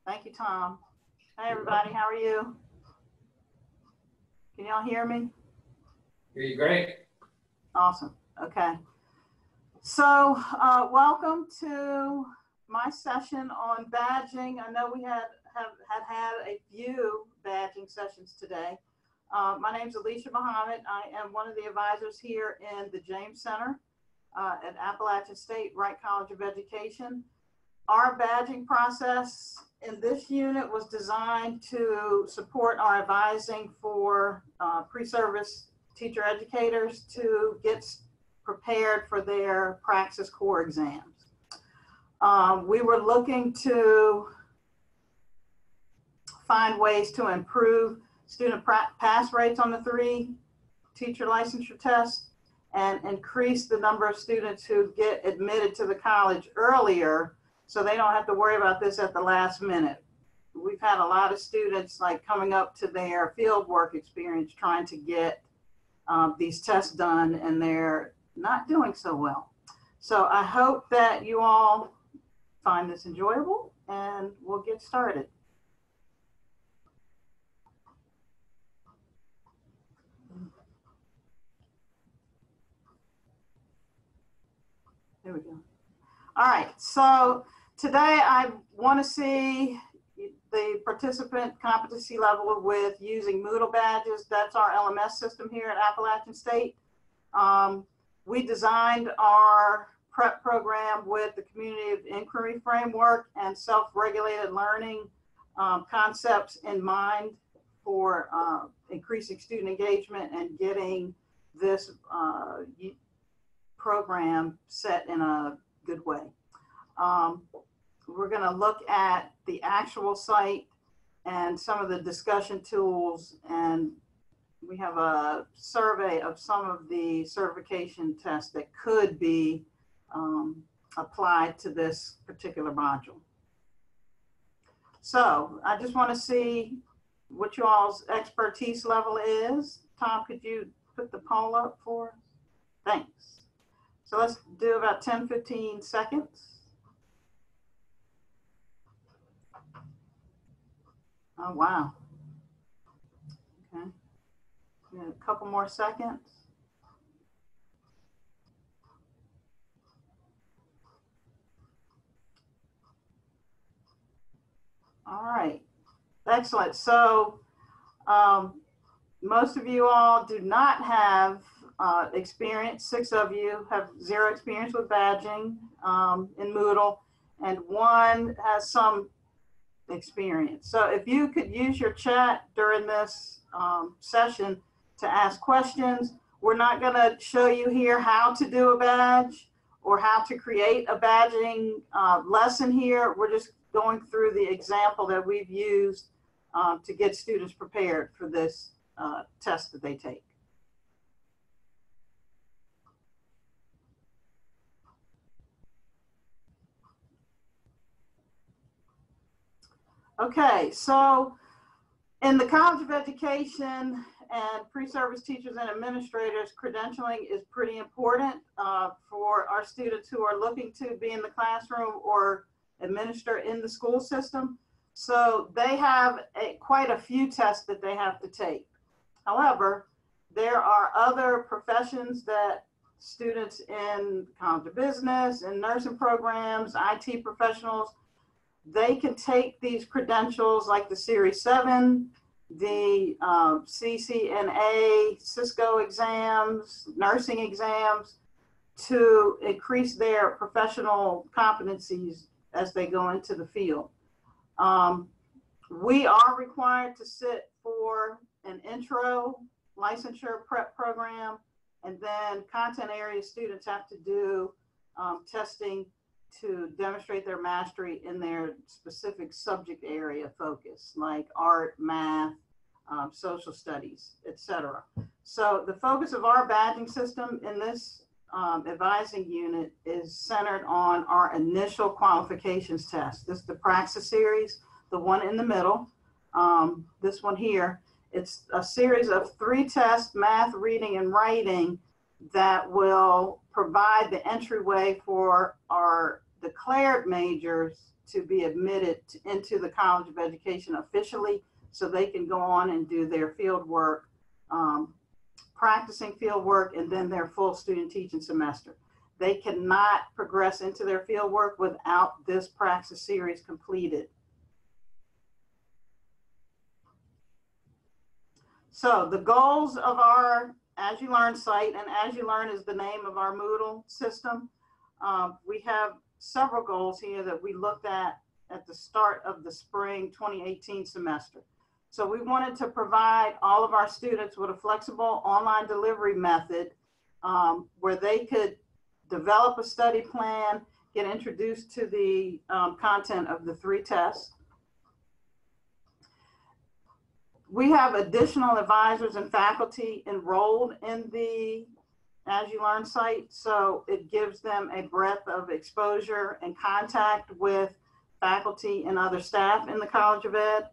Thank you, Tom. Hey, everybody, how are you? Can y'all hear me? Hear you great. Awesome. Okay. So welcome to my session on badging. I know we had a few badging sessions today. My name is Alicia. I am one of the advisors here in the James Center at Appalachian State Wright College of Education. Our badging process in this unit was designed to support our advising for pre-service teacher educators to get prepared for their Praxis core exams. We were looking to find ways to improve student pass rates on the 3 teacher licensure tests and increase the number of students who get admitted to the college earlier so they don't have to worry about this at the last minute. We've had a lot of students like coming up to their field work experience trying to get these tests done, and they're not doing so well. So I hope that you all find this enjoyable, and we'll get started. There we go. All right, so today I want to see the participant competency level with using Moodle badges. That's our LMS system here at Appalachian State. We designed our prep program with the community of inquiry framework and self-regulated learning concepts in mind for increasing student engagement and getting this program set in a good way. We're going to look at the actual site and some of the discussion tools, and we have a survey of some of the certification tests that could be applied to this particular module. So I just want to see what you all's expertise level is. Tom, could you put the poll up for us? Thanks. So let's do about 10-15 seconds. Oh, wow. Okay. A couple more seconds. All right. Excellent. So most of you all do not have experience. 6 of you have 0 experience with badging in Moodle, and 1 has some experience. So if you could use your chat during this session to ask questions. We're not going to show you here how to do a badge or how to create a badging lesson here. We're just going through the example that we've used to get students prepared for this test that they take. Okay, so in the College of Education and pre-service teachers and administrators, credentialing is pretty important for our students who are looking to be in the classroom or administer in the school system. So they have quite a few tests that they have to take. However, there are other professions that students in College of Business and nursing programs, IT professionals, they can take these credentials like the Series 7, the CCNA, Cisco exams, nursing exams to increase their professional competencies as they go into the field. We are required to sit for an intro licensure prep program, and then content area students have to do testing to demonstrate their mastery in their specific subject area focus, like art, math, social studies, etc. So the focus of our badging system in this advising unit is centered on our initial qualifications test. This is the Praxis series, the one in the middle, this one here. It's a series of 3 tests, math, reading, and writing, that will provide the entryway for our declared majors to be admitted into the College of Education officially, so they can go on and do their field work, practicing field work, and then their full student teaching semester. They cannot progress into their field work without this praxis series completed. So the goals of our As You Learn site, and As You Learn is the name of our Moodle system. We have several goals here that we looked at the start of the spring 2018 semester. So we wanted to provide all of our students with a flexible online delivery method where they could develop a study plan, get introduced to the content of the 3 tests. We have additional advisors and faculty enrolled in the As You Learn site, so it gives them a breadth of exposure and contact with faculty and other staff in the College of Ed.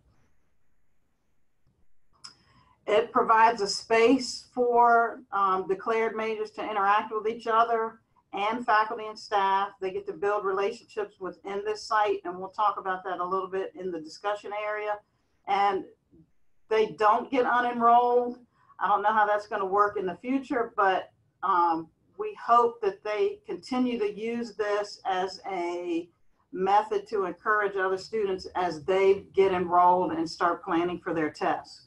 It provides a space for declared majors to interact with each other and faculty and staff. They get to build relationships within this site, and we'll talk about that a little bit in the discussion area. And they don't get unenrolled. I don't know how that's going to work in the future, but we hope that they continue to use this as a method to encourage other students as they get enrolled and start planning for their tests.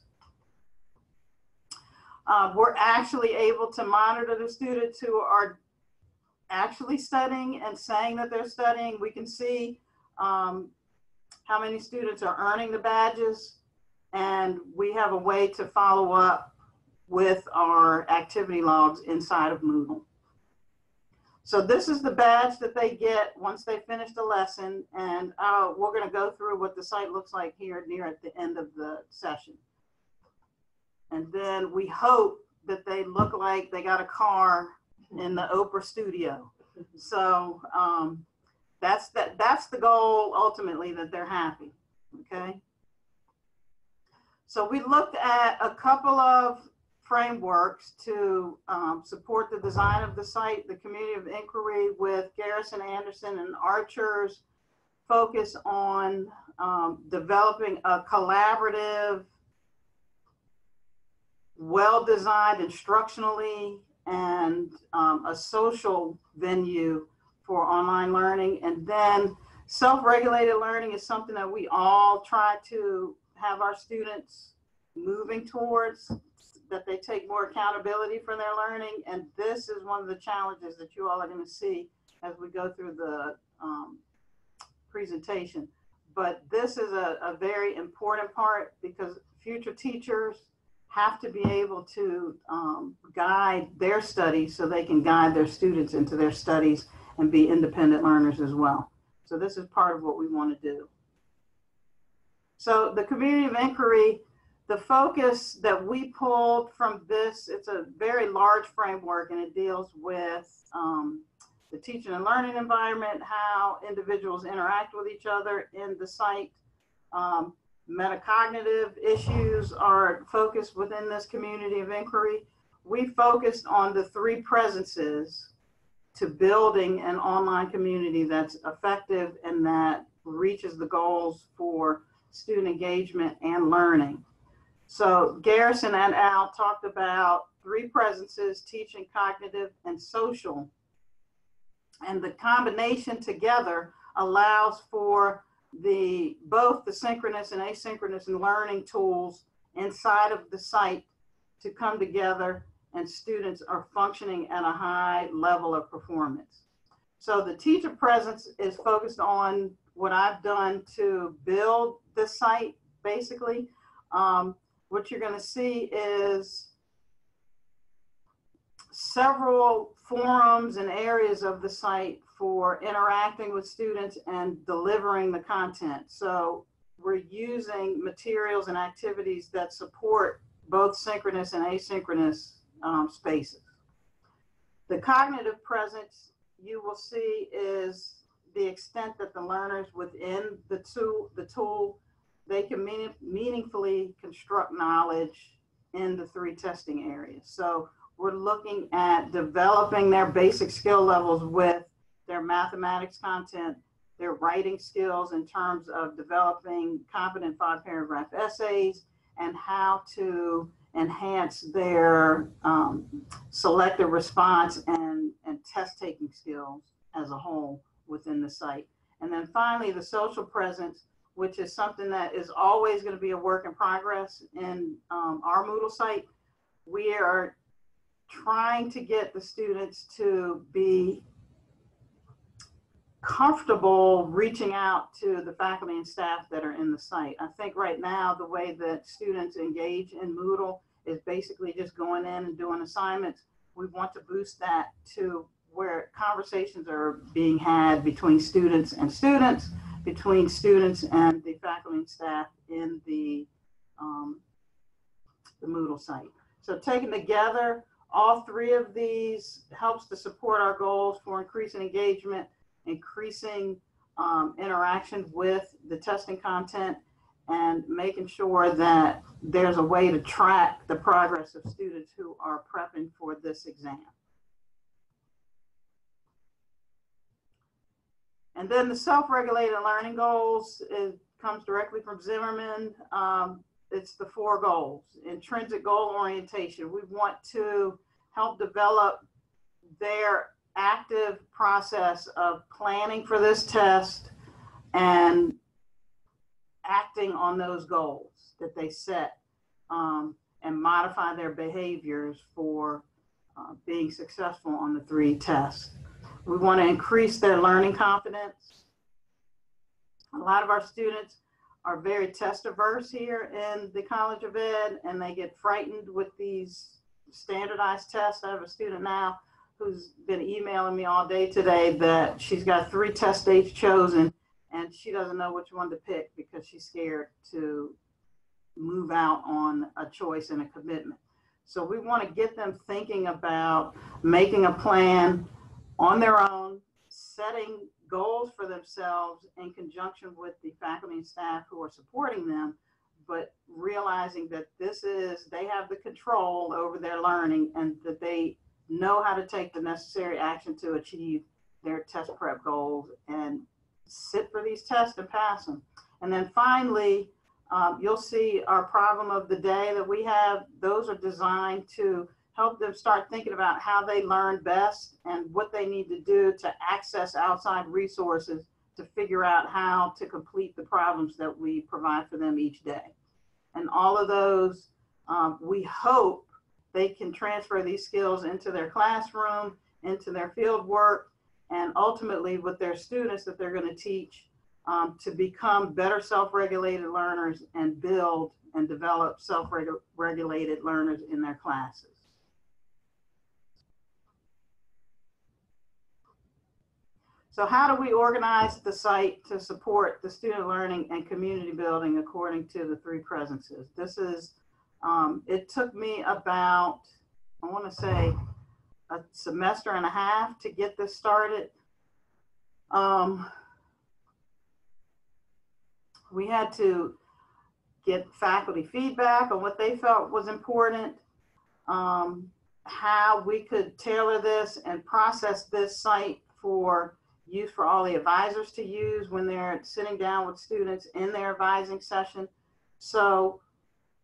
We're actually able to monitor the students who are actually studying and saying that they're studying. We can see how many students are earning the badges, and we have a way to follow up with our activity logs inside of Moodle. So this is the badge that they get once they finish the lesson, and we're going to go through what the site looks like here near at the end of the session. And then we hope that they look like they got a car in the Oprah studio. So that's the goal ultimately, that they're happy, okay? So we looked at a couple of frameworks to support the design of the site. The community of inquiry with Garrison, Anderson, and Archer's focus on developing a collaborative, well-designed instructionally, and a social venue for online learning. And then self-regulated learning is something that we all try to have our students moving towards, that they take more accountability for their learning. And this is one of the challenges that you all are going to see as we go through the presentation. But this is a very important part, because future teachers have to be able to guide their studies so they can guide their students into their studies and be independent learners as well. So this is part of what we want to do. So the community of inquiry, the focus that we pulled from this, it's a very large framework, and it deals with the teaching and learning environment, how individuals interact with each other in the site. Metacognitive issues are focused within this community of inquiry. We focused on the 3 presences to building an online community that's effective and that reaches the goals for student engagement and learning. So Garrison and Al talked about 3 presences: teaching, cognitive, and social. And the combination together allows for both the synchronous and asynchronous learning tools inside of the site to come together, and students are functioning at a high level of performance. So the teacher presence is focused on what I've done to build this site, basically. What you're going to see is several forums and areas of the site for interacting with students and delivering the content. So we're using materials and activities that support both synchronous and asynchronous spaces. The cognitive presence, you will see, is the extent that the learners within the tool, they can meaningfully construct knowledge in the 3 testing areas. So we're looking at developing their basic skill levels with their mathematics content, their writing skills in terms of developing competent 5-paragraph essays, and how to enhance their selective response and test-taking skills as a whole within the site. And then finally, the social presence, which is something that is always going to be a work in progress in our Moodle site. We are trying to get the students to be comfortable reaching out to the faculty and staff that are in the site. I think right now, the way that students engage in Moodle is basically just going in and doing assignments. We want to boost that to where conversations are being had between students and students, between students and the faculty and staff in the Moodle site. So taken together, all three of these helps to support our goals for increasing engagement, increasing interaction with the testing content, and making sure that there's a way to track the progress of students who are prepping for this exam. And then the self-regulated learning goals, it comes directly from Zimmerman. It's the 4 goals. Intrinsic goal orientation. We want to help develop their active process of planning for this test and acting on those goals that they set, and modify their behaviors for being successful on the 3 tests. We want to increase their learning confidence. A lot of our students are very test averse here in the College of Ed, and they get frightened with these standardized tests. I have a student now who's been emailing me all day today that she's got 3 test dates chosen and she doesn't know which one to pick because she's scared to move out on a choice and a commitment. So we want to get them thinking about making a plan on their own, setting goals for themselves in conjunction with the faculty and staff who are supporting them, but realizing that they have the control over their learning and that they know how to take the necessary action to achieve their test prep goals and sit for these tests and pass them. And then finally, you'll see our problem of the day that we have. Those are designed to help them start thinking about how they learn best and what they need to do to access outside resources to figure out how to complete the problems that we provide for them each day. And all of those, we hope they can transfer these skills into their classroom, into their field work, and ultimately with their students that they're going to teach to become better self-regulated learners and build and develop self-regulated learners in their classes. So how do we organize the site to support the student learning and community building according to the 3 presences? This is, it took me about, I want to say, a semester and a half to get this started. We had to get faculty feedback on what they felt was important, how we could tailor this and process this site for use for all the advisors to use when they're sitting down with students in their advising session. So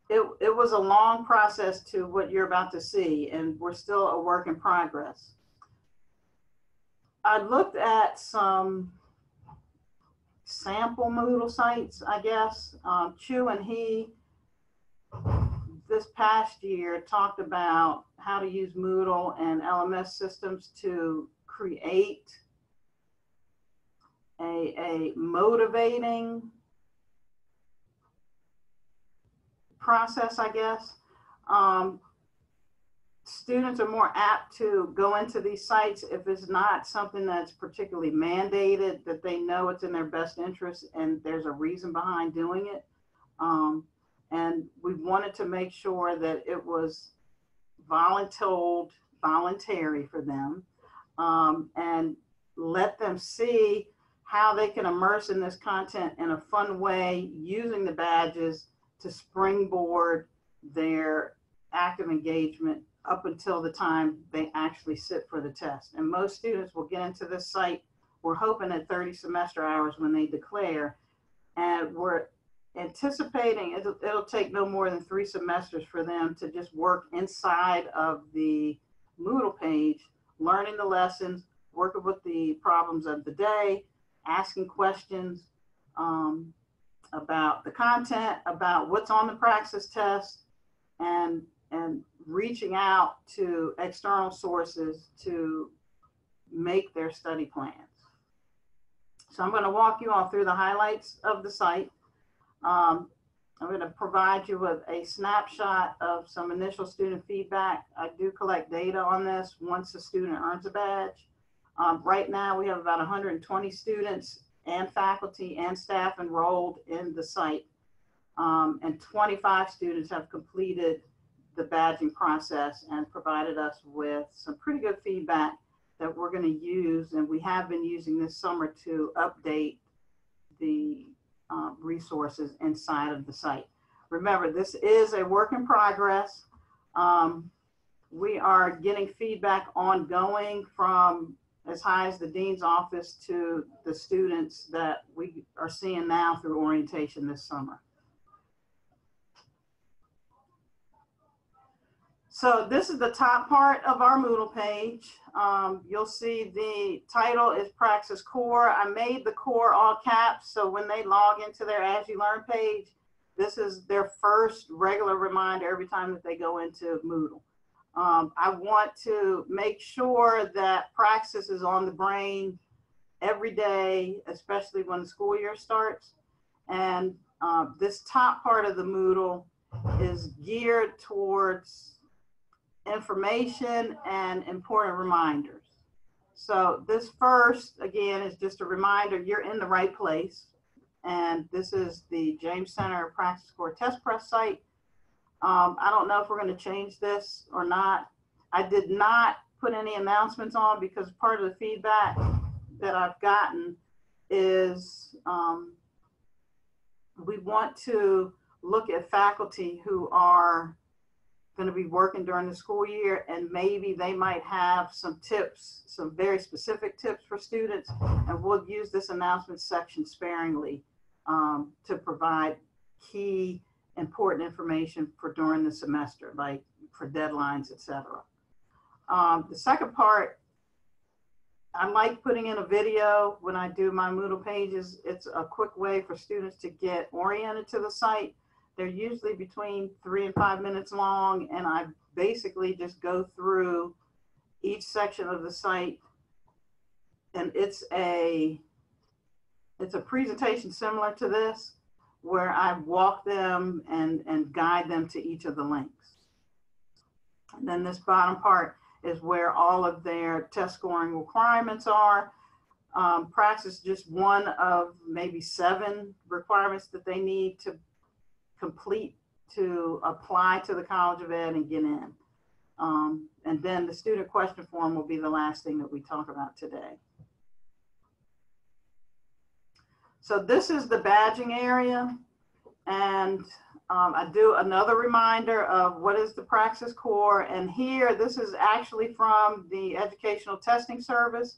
it was a long process to what you're about to see, and we're still a work in progress. I looked at some sample Moodle sites, I guess. Chu and he, this past year, talked about how to use Moodle and LMS systems to create a motivating process, I guess. Students are more apt to go into these sites if it's not something that's particularly mandated, that they know it's in their best interest and there's a reason behind doing it. And we wanted to make sure that it was voluntary for them, and let them see how they can immerse in this content in a fun way using the badges to springboard their active engagement up until the time they actually sit for the test. And most students will get into this site we're hoping at 30 semester hours when they declare. And we're anticipating it'll take no more than 3 semesters for them to just work inside of the Moodle page, learning the lessons, working with the problems of the day, asking questions about the content, about what's on the praxis test, and reaching out to external sources to make their study plans. So I'm going to walk you all through the highlights of the site. I'm going to provide you with a snapshot of some initial student feedback. I do collect data on this once a student earns a badge. Right now we have about 120 students and faculty and staff enrolled in the site. And 25 students have completed the badging process and provided us with some pretty good feedback that we're going to use, and we have been using this summer to update the resources inside of the site. Remember, this is a work in progress. We are getting feedback ongoing from as high as the dean's office to the students that we are seeing now through orientation this summer. So this is the top part of our Moodle page. You'll see the title is Praxis Core. I made the core all caps, so when they log into their As You Learn page, this is their first regular reminder every time that they go into Moodle. I want to make sure that Praxis is on the brain every day, especially when the school year starts. And this top part of the Moodle is geared towards information and important reminders. So this first, again, is just a reminder you're in the right place. And this is the James Center Praxis Core Test Press site. I don't know if we're going to change this or not. I did not put any announcements on because part of the feedback that I've gotten is we want to look at faculty who are going to be working during the school year, and maybe they might have some tips, some very specific tips for students, and we'll use this announcement section sparingly to provide key important information for during the semester, like for deadlines, etc. The second part, I like putting in a video when I do my Moodle pages. It's a quick way for students to get oriented to the site. They're usually between 3 and 5 minutes long, and I basically just go through each section of the site, and it's a presentation similar to this, where I walk them and guide them to each of the links. And then this bottom part is where all of their test scoring requirements are. Praxis is just one of maybe 7 requirements that they need to complete to apply to the College of Ed and get in. And then the student question form will be the last thing that we talk about today. So this is the badging area, and I do another reminder of what is the Praxis Core, and here this is actually from the Educational Testing Service,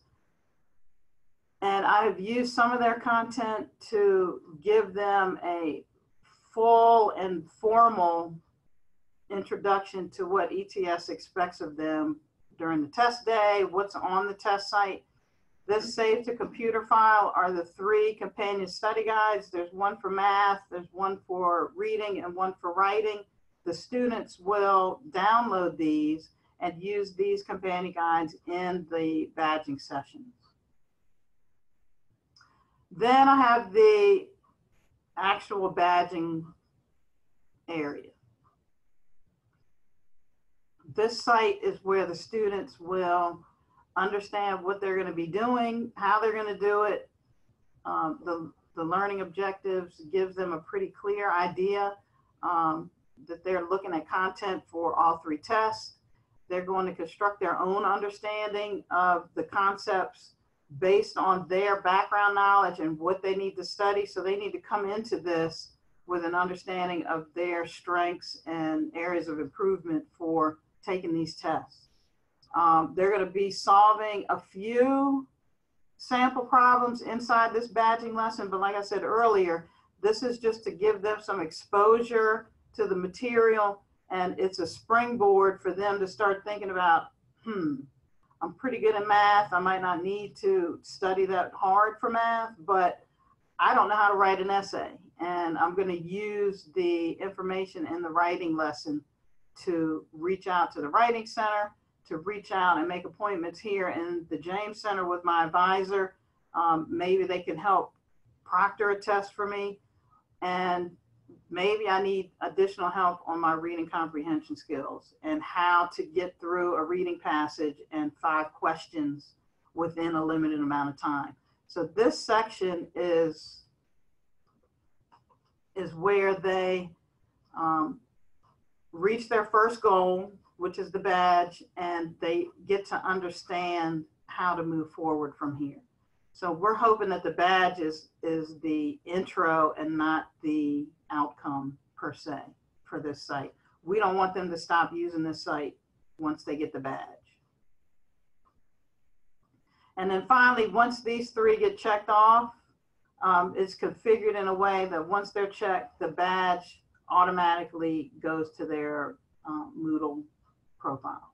and I have used some of their content to give them a full and formal introduction to what ETS expects of them during the test day, what's on the test site. This Save to Computer file are the 3 companion study guides. There's one for math, there's one for reading, and one for writing. The students will download these and use these companion guides in the badging sessions. Then I have the actual badging area. This site is where the students will understand what they're going to be doing, how they're going to do it. The learning objectives gives them a pretty clear idea that they're looking at content for all 3 tests. They're going to construct their own understanding of the concepts based on their background knowledge and what they need to study. So they need to come into this with an understanding of their strengths and areas of improvement for taking these tests. They're going to be solving a few sample problems inside this badging lesson, but like I said earlier, this is just to give them some exposure to the material, and it's a springboard for them to start thinking about, I'm pretty good at math. I might not need to study that hard for math, but I don't know how to write an essay. And I'm going to use the information in the writing lesson to reach out to the Writing Center, to reach out and make appointments here in the James Center with my advisor. Maybe they can help proctor a test for me. And maybe I need additional help on my reading comprehension skills and how to get through a reading passage and 5 questions within a limited amount of time. So this section is where they reach their first goal, which is the badge, and they get to understand how to move forward from here. So we're hoping that the badge is the intro and not the outcome per se for this site. We don't want them to stop using this site once they get the badge. And then finally, once these 3 get checked off, it's configured in a way that once they're checked, the badge automatically goes to their Moodle profile.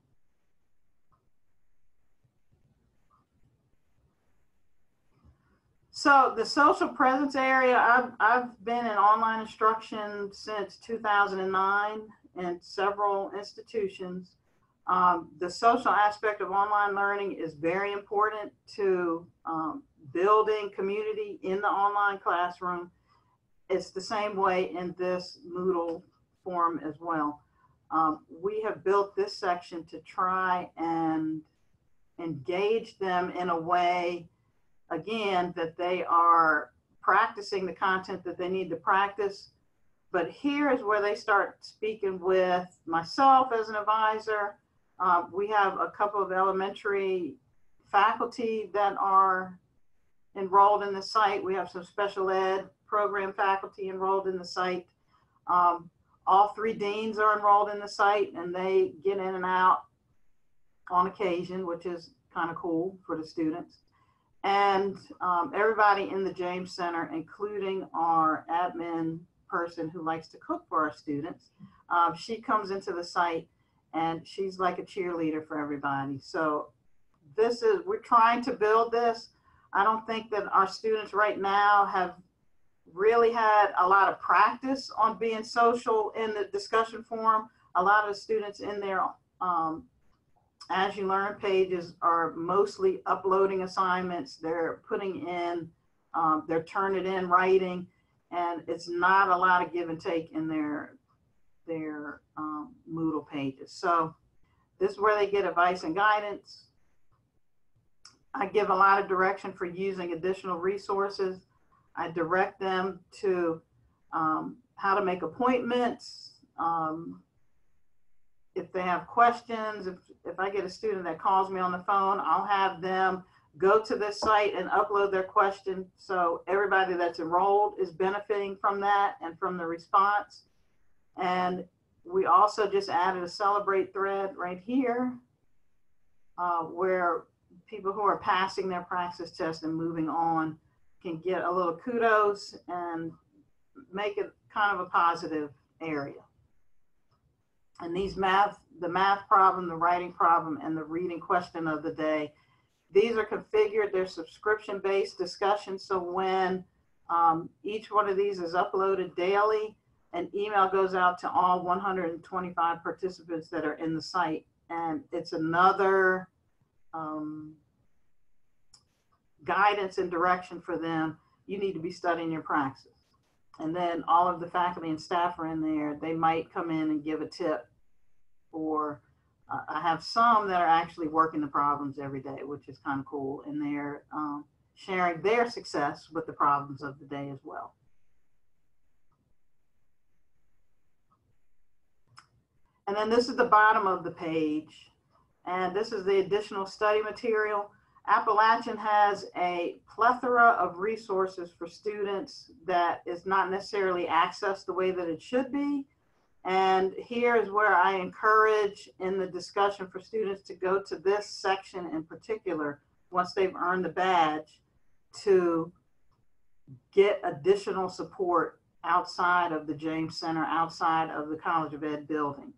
So the social presence area, I've been in online instruction since 2009 in several institutions. The social aspect of online learning is very important to building community in the online classroom. It's the same way in this Moodle form as well. We have built this section to try and engage them in a way, again, that they are practicing the content that they need to practice. But here is where they start speaking with myself as an advisor. We have a couple of elementary faculty that are enrolled in the site. We have some special ed program faculty enrolled in the site. All 3 deans are enrolled in the site, and they get in and out on occasion, which is kind of cool for the students. And everybody in the James Center, including our admin person who likes to cook for our students, she comes into the site and she's like a cheerleader for everybody. So we're trying to build this. I don't think that our students right now have really had a lot of practice on being social in the discussion forum. A lot of the students in their As You Learn pages are mostly uploading assignments. They're putting in, they're turning in writing, and it's not a lot of give and take in their Moodle pages. So this is where they get advice and guidance. I give a lot of direction for using additional resources. I direct them to how to make appointments. If they have questions, if I get a student that calls me on the phone, I'll have them go to this site and upload their question. So everybody that's enrolled is benefiting from that and from the response. And we also just added a celebrate thread right here where people who are passing their praxis test and moving on can get a little kudos and make it kind of a positive area. And these the math problem, the writing problem, and the reading question of the day, these are configured. They're subscription-based discussions. So when each one of these is uploaded daily, an email goes out to all 125 participants that are in the site. And it's another guidance and direction for them. You need to be studying your praxis. And then all of the faculty and staff are in there. They might come in and give a tip, or I have some that are actually working the problems every day, which is kind of cool. And they're sharing their success with the problems of the day as well. And then this is the bottom of the page. And this is the additional study material. Appalachian has a plethora of resources for students that is not necessarily accessed the way that it should be. And here is where I encourage in the discussion for students to go to this section in particular, once they've earned the badge, to get additional support outside of the James Center, outside of the College of Ed building.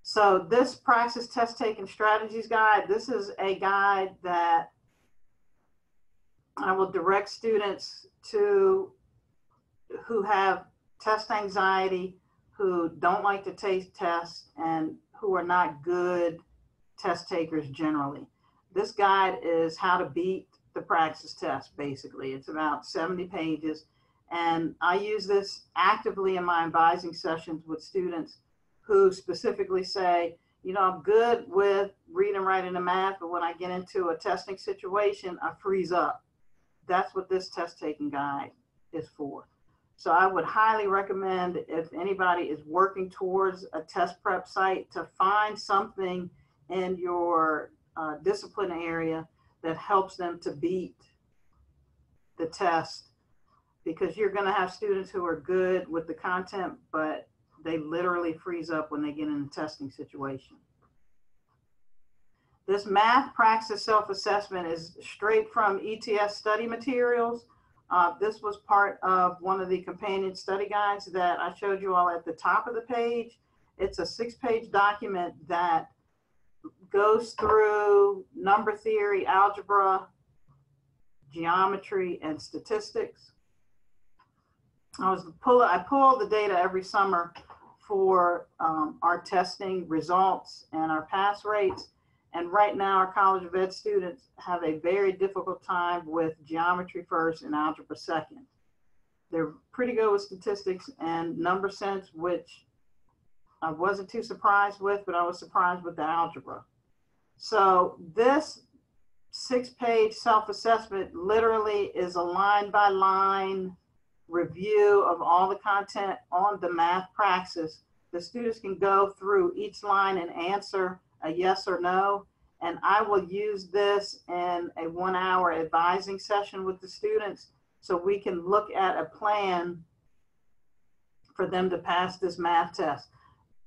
So this Praxis Test Taking Strategies Guide, this is a guide that I will direct students to who have test anxiety, who don't like to take tests, and who are not good test takers generally. This guide is how to beat the Praxis test, basically. It's about 70 pages. And I use this actively in my advising sessions with students who specifically say, you know, I'm good with reading, writing, and math, but when I get into a testing situation, I freeze up. That's what this test taking guide is for. So I would highly recommend, if anybody is working towards a test prep site, to find something in your discipline area that helps them to beat the test, because you're going to have students who are good with the content, but they literally freeze up when they get in a testing situation. This math praxis self-assessment is straight from ETS study materials. This was part of one of the companion study guides that I showed you all at the top of the page. It's a 6-page document that goes through number theory, algebra, geometry, and statistics. I pull the data every summer for our testing results and our pass rates. And right now, our College of Ed students have a very difficult time with geometry first and algebra second. They're pretty good with statistics and number sense, which I wasn't too surprised with, but I was surprised with the algebra. So this 6-page self-assessment literally is a line-by-line review of all the content on the math praxis. The students can go through each line and answer a yes or no, and I will use this in a 1-hour advising session with the students so we can look at a plan for them to pass this math test.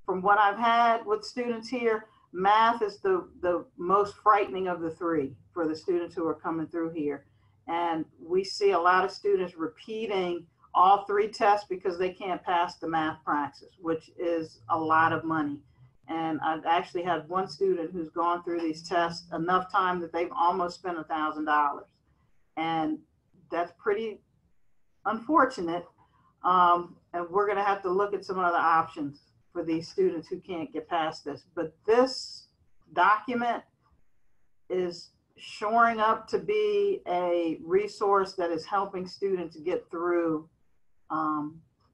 From what I've had with students here, math is the most frightening of the three for the students who are coming through here. And we see a lot of students repeating all 3 tests because they can't pass the math praxis, which is a lot of money. And I've actually had one student who's gone through these tests enough time that they've almost spent $1,000. And that's pretty unfortunate. And we're gonna have to look at some other options for these students who can't get past this. But this document is shoring up to be a resource that is helping students get through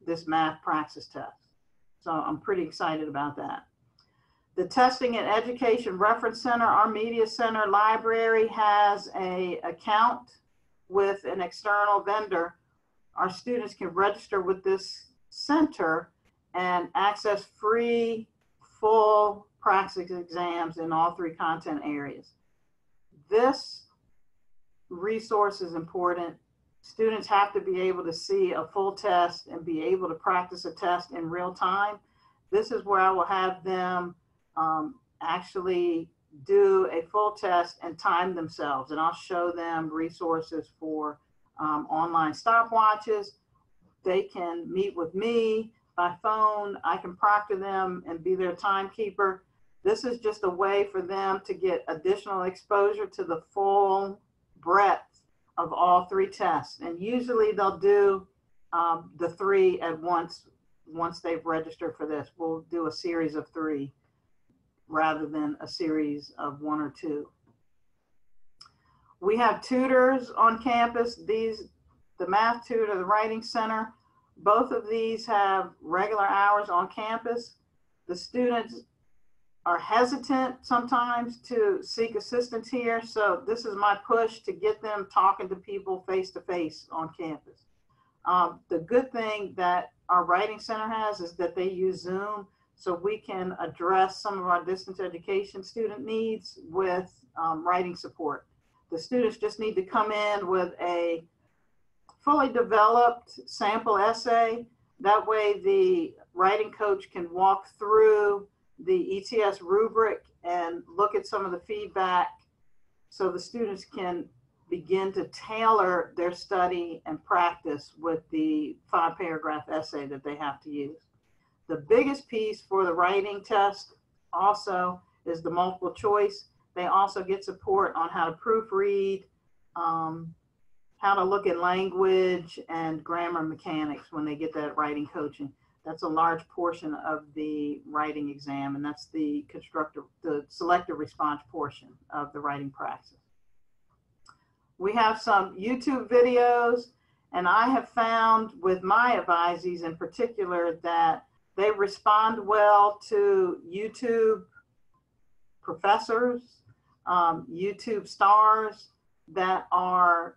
this math praxis test. So I'm pretty excited about that. The Testing and Education Reference Center, our media center library, has an account with an external vendor. Our students can register with this center and access free, full praxis exams in all 3 content areas. This resource is important. Students have to be able to see a full test and be able to practice a test in real time. This is where I will have them actually do a full test and time themselves. And I'll show them resources for online stopwatches. They can meet with me by phone. I can proctor them and be their timekeeper. This is just a way for them to get additional exposure to the full breadth of all 3 tests. And usually they'll do the 3 at once they've registered for this. We'll do a series of 3 rather than a series of 1 or 2. We have tutors on campus. The math tutor, the writing center, both of these have regular hours on campus. The students are hesitant sometimes to seek assistance here. So this is my push to get them talking to people face to face on campus. The good thing that our writing center has is that they use Zoom, so we can address some of our distance education student needs with writing support. The students just need to come in with a fully developed sample essay. That way the writing coach can walk through the ETS rubric and look at some of the feedback so the students can begin to tailor their study and practice with the 5-paragraph essay that they have to use. The biggest piece for the writing test also is the multiple choice. They also get support on how to proofread, how to look at language and grammar mechanics when they get that writing coaching. That's a large portion of the writing exam, and that's the selective response portion of the writing practice. We have some YouTube videos, and I have found with my advisees in particular that they respond well to YouTube professors, YouTube stars that are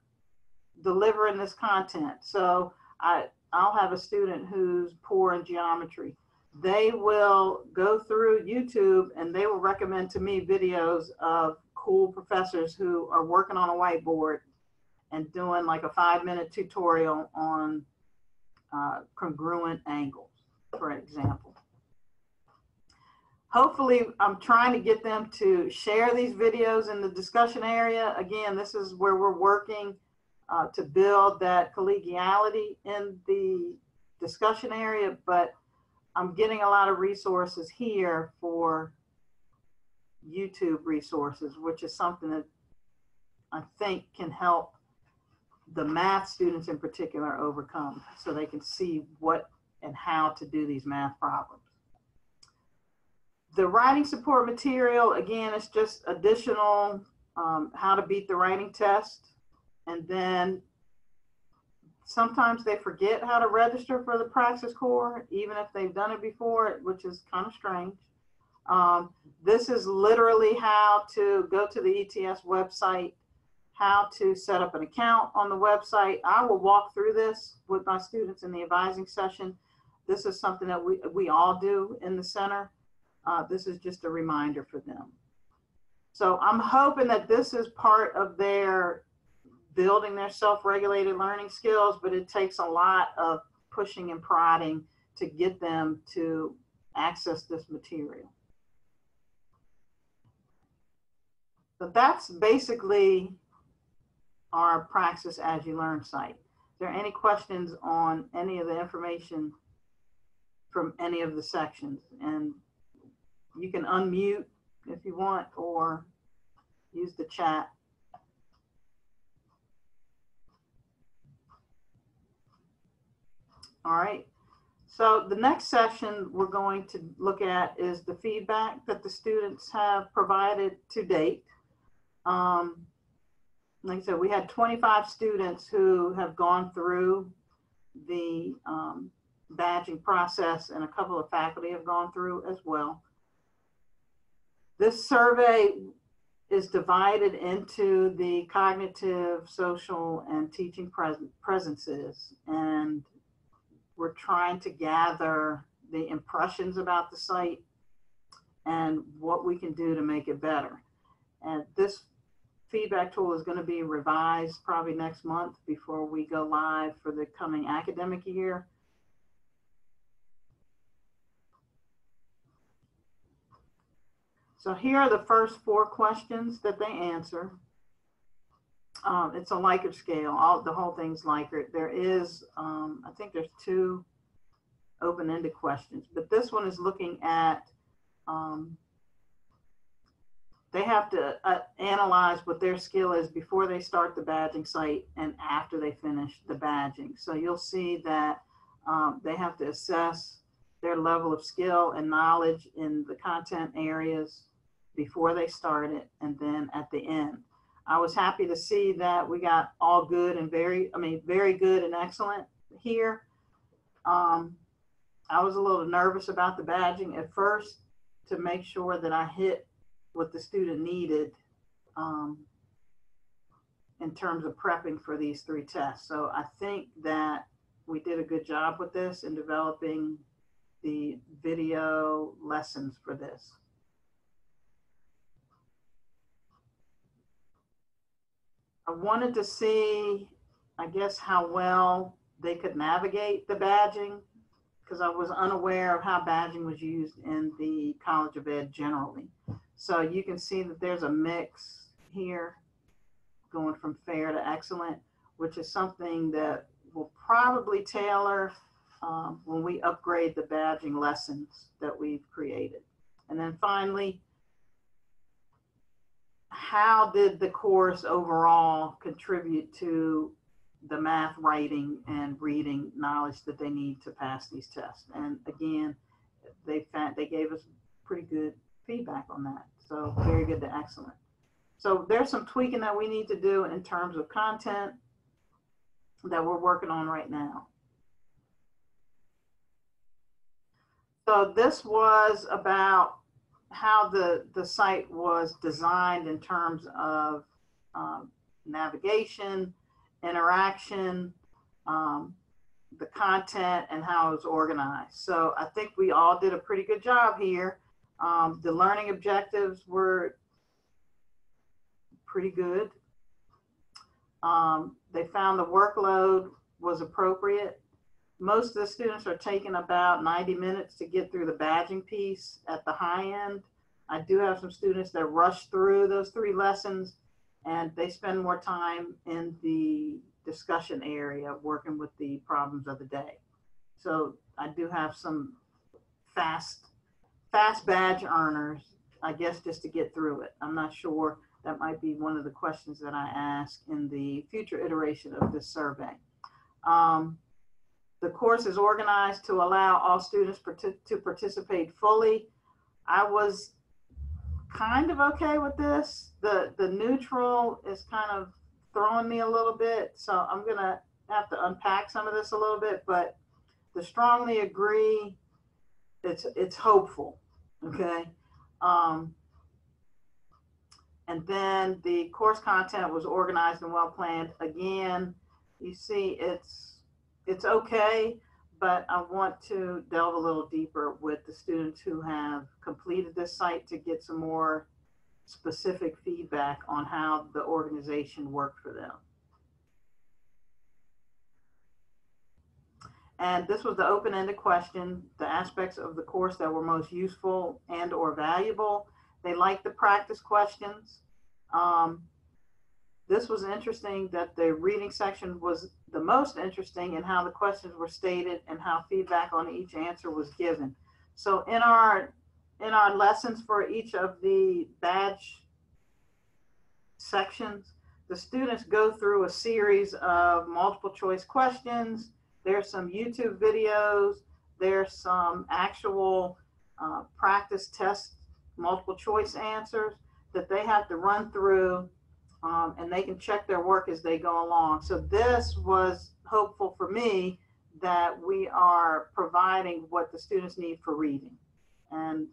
delivering this content. So I'll have a student who's poor in geometry. They will go through YouTube and they will recommend to me videos of cool professors who are working on a whiteboard and doing like a 5-minute tutorial on congruent angles, for example. Hopefully, I'm trying to get them to share these videos in the discussion area. Again, this is where we're working to build that collegiality in the discussion area, but I'm getting a lot of resources here for YouTube resources, which is something that I think can help the math students in particular overcome, so they can see what and how to do these math problems. The writing support material, again, is just additional how to beat the writing test. And then sometimes they forget how to register for the Praxis Core, even if they've done it before, which is kind of strange. This is literally how to go to the ETS website, how to set up an account on the website. I will walk through this with my students in the advising session. This is something that we all do in the center. This is just a reminder for them. So I'm hoping that this is part of their building their self-regulated learning skills, but it takes a lot of pushing and prodding to get them to access this material. So that's basically our Praxis As You Learn site. Is there any questions on any of the information from any of the sections? And you can unmute if you want, or use the chat. All right, so the next session we're going to look at is the feedback that the students have provided to date. Like I said, we had 25 students who have gone through the badging process, and a couple of faculty have gone through as well. This survey is divided into the cognitive, social, and teaching presences, and we're trying to gather the impressions about the site and what we can do to make it better. And this feedback tool is going to be revised probably next month before we go live for the coming academic year. So here are the first 4 questions that they answer. It's a Likert scale. The whole thing's Likert. There is, I think there's 2 open-ended questions, but this one is looking at, they have to analyze what their skill is before they start the badging site and after they finish the badging. So you'll see that they have to assess their level of skill and knowledge in the content areas before they start it, and then at the end. I was happy to see that we got all good and very good and excellent here. I was a little nervous about the badging at first to make sure that I hit what the student needed in terms of prepping for these 3 tests. So I think that we did a good job with this in developing the video lessons for this. I wanted to see, I guess, how well they could navigate the badging, because I was unaware of how badging was used in the College of Ed generally. So you can see that there's a mix here going from fair to excellent, which is something that we'll probably tailor when we upgrade the badging lessons that we've created. And then finally, how did the course overall contribute to the math, writing, and reading knowledge that they need to pass these tests? And again, they gave us pretty good feedback on that. So very good to excellent. So there's some tweaking that we need to do in terms of content that we're working on right now. So this was about how the site was designed in terms of navigation, interaction, the content, and how it was organized. So I think we all did a pretty good job here. The learning objectives were pretty good. They found the workload was appropriate. Most of the students are taking about 90 minutes to get through the badging piece at the high end. I do have some students that rush through those 3 lessons, and they spend more time in the discussion area working with the problems of the day. So I do have some fast badge earners, I guess, just to get through it. I'm not sure. That might be one of the questions that I ask in the future iteration of this survey. The course is organized to allow all students to participate fully. I was kind of okay with this. The neutral is kind of throwing me a little bit, so I'm gonna have to unpack some of this a little bit, but the strongly agree, it's hopeful, okay? And then the course content was organized and well planned. Again, you see it's okay, but I want to delve a little deeper with the students who have completed this site to get some more specific feedback on how the organization worked for them. And this was the open-ended question, the aspects of the course that were most useful and or valuable. They liked the practice questions. This was interesting that the reading section was the most interesting in how the questions were stated and how feedback on each answer was given. So in our lessons for each of the badge sections, the students go through a series of multiple choice questions. There's some YouTube videos. There's some actual practice test multiple choice answers that they have to run through, and they can check their work as they go along. So this was hopeful for me that we are providing what the students need for reading. And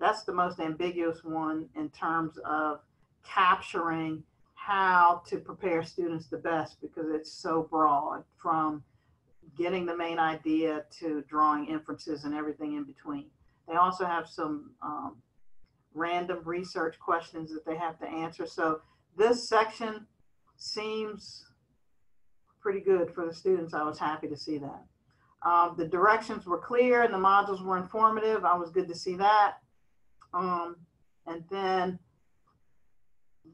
that's the most ambiguous one in terms of capturing how to prepare students the best, because it's so broad, from getting the main idea to drawing inferences and everything in between. They also have some random research questions that they have to answer. So this section seems pretty good for the students. I was happy to see that. The directions were clear and the modules were informative. I was good to see that. And then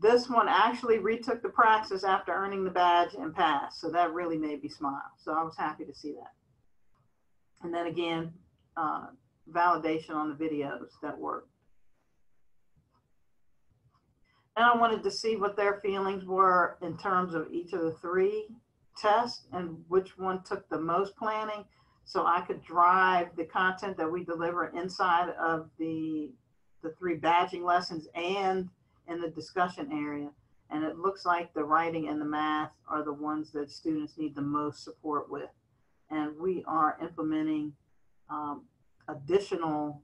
this one actually retook the praxis after earning the badge and passed. So that really made me smile. So I was happy to see that. And then again, validation on the videos that worked. And I wanted to see what their feelings were in terms of each of the 3 tests and which one took the most planning, so I could drive the content that we deliver inside of the 3 badging lessons and in the discussion area. And it looks like the writing and the math are the ones that students need the most support with. And we are implementing additional,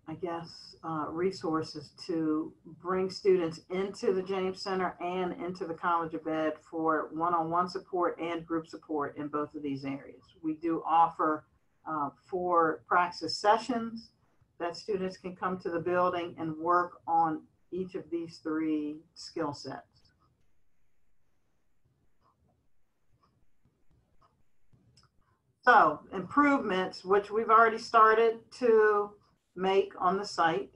I guess, resources to bring students into the James Center and into the College of Ed for one-on-one support and group support in both of these areas. We do offer 4 praxis sessions that students can come to the building and work on each of these 3 skill sets. So improvements, which we've already started to make on the site.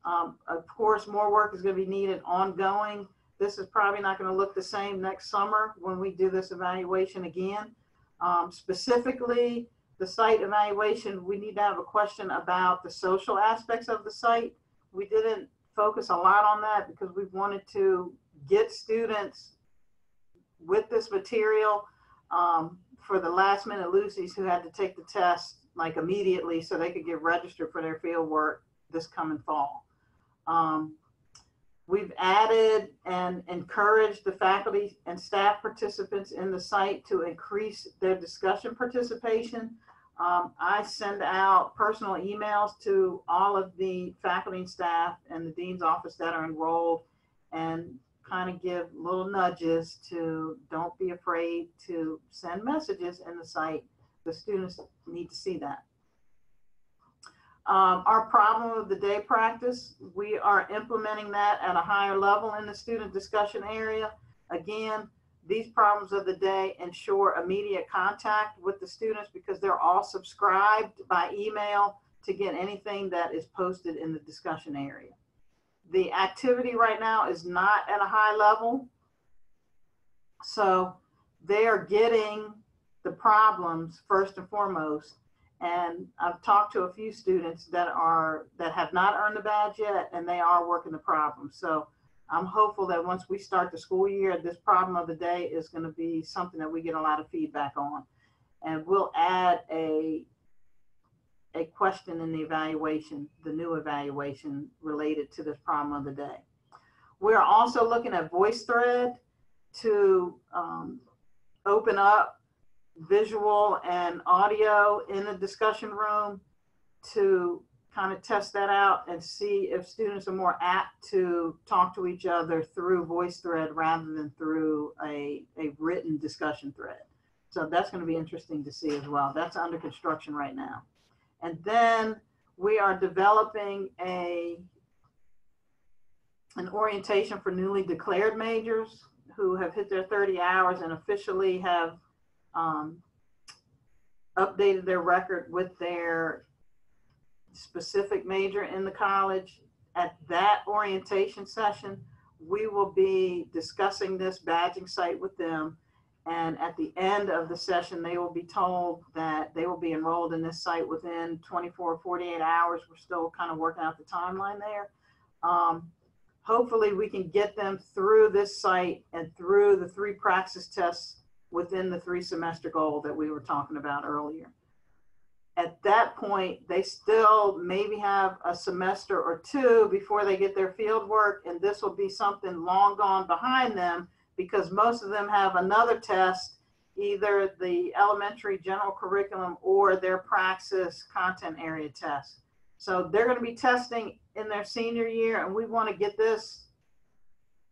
Of course, more work is going to be needed ongoing. This is probably not going to look the same next summer when we do this evaluation again. Specifically, the site evaluation, we need to have a question about the social aspects of the site. We didn't focus a lot on that because we wanted to get students with this material for the last minute Lucy's who had to take the test like immediately so they could get registered for their field work this coming fall. We've added and encouraged the faculty and staff participants in the site to increase their discussion participation. I send out personal emails to all of the faculty and staff and the dean's office that are enrolled and kind of give little nudges to don't be afraid to send messages in the site. The students need to see that. Our problem of the day practice, we are implementing that at a higher level in the student discussion area. Again, these problems of the day ensure immediate contact with the students because they're all subscribed by email to get anything that is posted in the discussion area. The activity right now is not at a high level, so they are getting the problems first and foremost. And I've talked to a few students that have not earned the badge yet, and they are working the problem. So I'm hopeful that once we start the school year, this problem of the day is going to be something that we get a lot of feedback on. And we'll add a question in the evaluation, the new evaluation related to this problem of the day. We're also looking at VoiceThread to open up visual and audio in the discussion room to kind of test that out and see if students are more apt to talk to each other through VoiceThread rather than through a written discussion thread. So that's going to be interesting to see as well. That's under construction right now. And then we are developing an orientation for newly declared majors who have hit their 30 hours and officially have updated their record with their specific major in the college. At that orientation session, we will be discussing this badging site with them. And at the end of the session, they will be told that they will be enrolled in this site within 24 or 48 hours. We're still kind of working out the timeline there. Hopefully we can get them through this site and through the 3 praxis tests within the 3-semester goal that we were talking about earlier. At that point, they still maybe have a semester or 2 before they get their field work, and this will be something long gone behind them because most of them have another test, either the elementary general curriculum or their praxis content area test. So they're going to be testing in their senior year, and we want to get this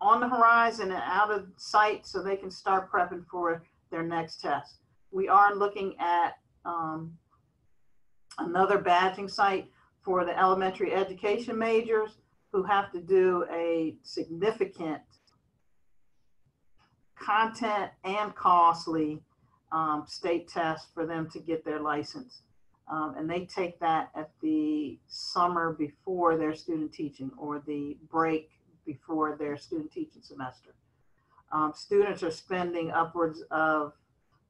on the horizon and out of sight so they can start prepping for their next test. We are looking at another badging site for the elementary education majors who have to do a significant content and costly state test for them to get their license. And they take that at the summer before their student teaching or the break before their student teaching semester. Students are spending upwards of,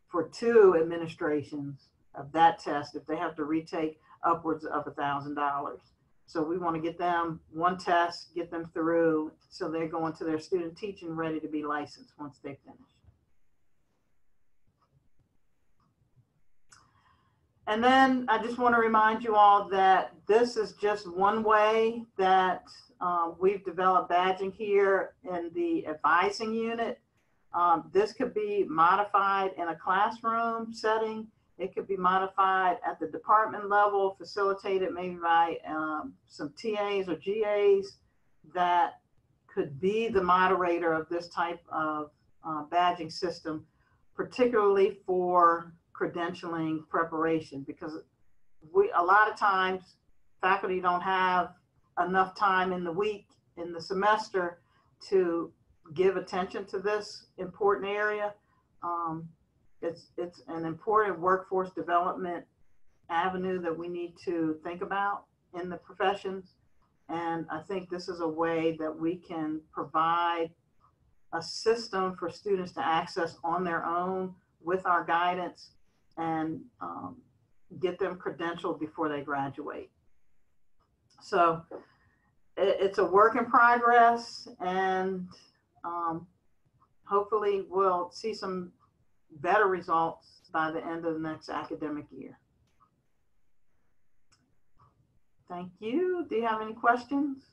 for 2 administrations of that test, if they have to retake, upwards of $1,000. So we want to get them one test, get them through, so they're going to their student teaching ready to be licensed once they finish. And then I just want to remind you all that this is just one way that we've developed badging here in the advising unit. This could be modified in a classroom setting. It could be modified at the department level, facilitated maybe by some TAs or GAs that could be the moderator of this type of badging system, particularly for credentialing preparation, because a lot of times faculty don't have enough time in the week, in the semester, to give attention to this important area. It's an important workforce development avenue that we need to think about in the professions. And I think this is a way that we can provide a system for students to access on their own with our guidance and get them credentialed before they graduate. So it's a work in progress, and hopefully we'll see some better results by the end of the next academic year. Thank you. Do you have any questions?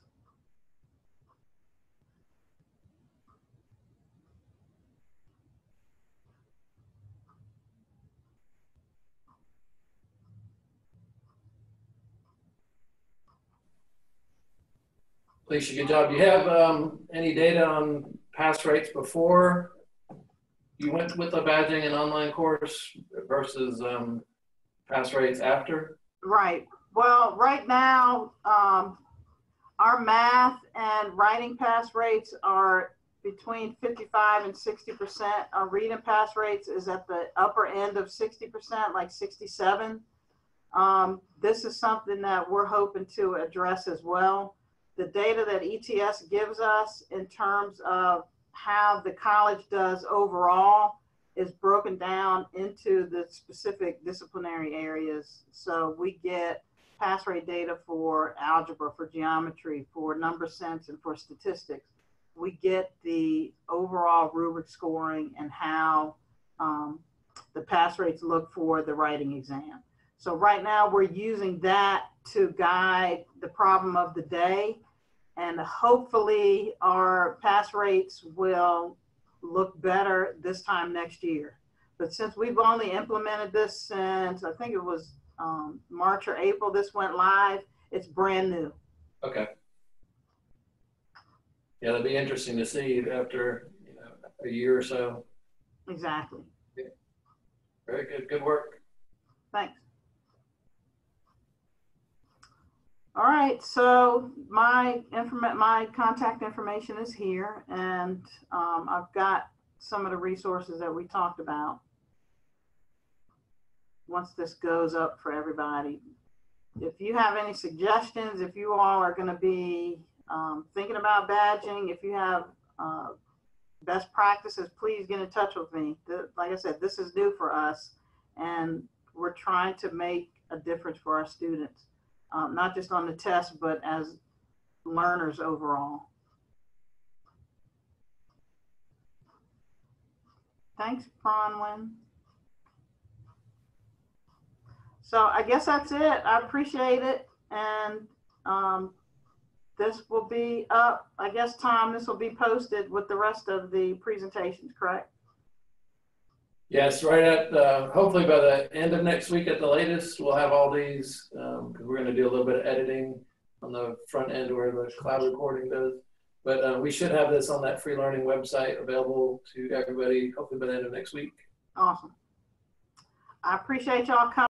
Alicia, good job. Do you have any data on pass rates before you went with the badging and online course versus pass rates after? Right. Well, right now, our math and writing pass rates are between 55 and 60%. Our reading pass rates is at the upper end of 60%, like 67. This is something that we're hoping to address as well. The data that ETS gives us in terms of how the college does overall is broken down into the specific disciplinary areas. So we get pass rate data for algebra, for geometry, for number sense, and for statistics. We get the overall rubric scoring and how the pass rates look for the writing exam. So right now we're using that to guide the problem of the day, and hopefully our pass rates will look better this time next year. But since we've only implemented this since, I think it was March or April, this went live, it's brand new. Okay. Yeah, that'd be interesting to see after a year or so. Exactly. Yeah. Very good. Good work. Thanks. All right, so my contact information is here, and I've got some of the resources that we talked about. Once this goes up for everybody, if you have any suggestions, if you all are going to be thinking about badging, if you have best practices, please get in touch with me. Like I said, this is new for us, and we're trying to make a difference for our students. Not just on the test, but as learners overall. Thanks, Bronwyn. So I guess that's it. I appreciate it. And this will be up, I guess, Tom, this will be posted with the rest of the presentations, correct? Yes, right at hopefully by the end of next week at the latest, we'll have all these because we're going to do a little bit of editing on the front end where the cloud recording does. But we should have this on that free learning website available to everybody hopefully by the end of next week. Awesome. I appreciate y'all coming.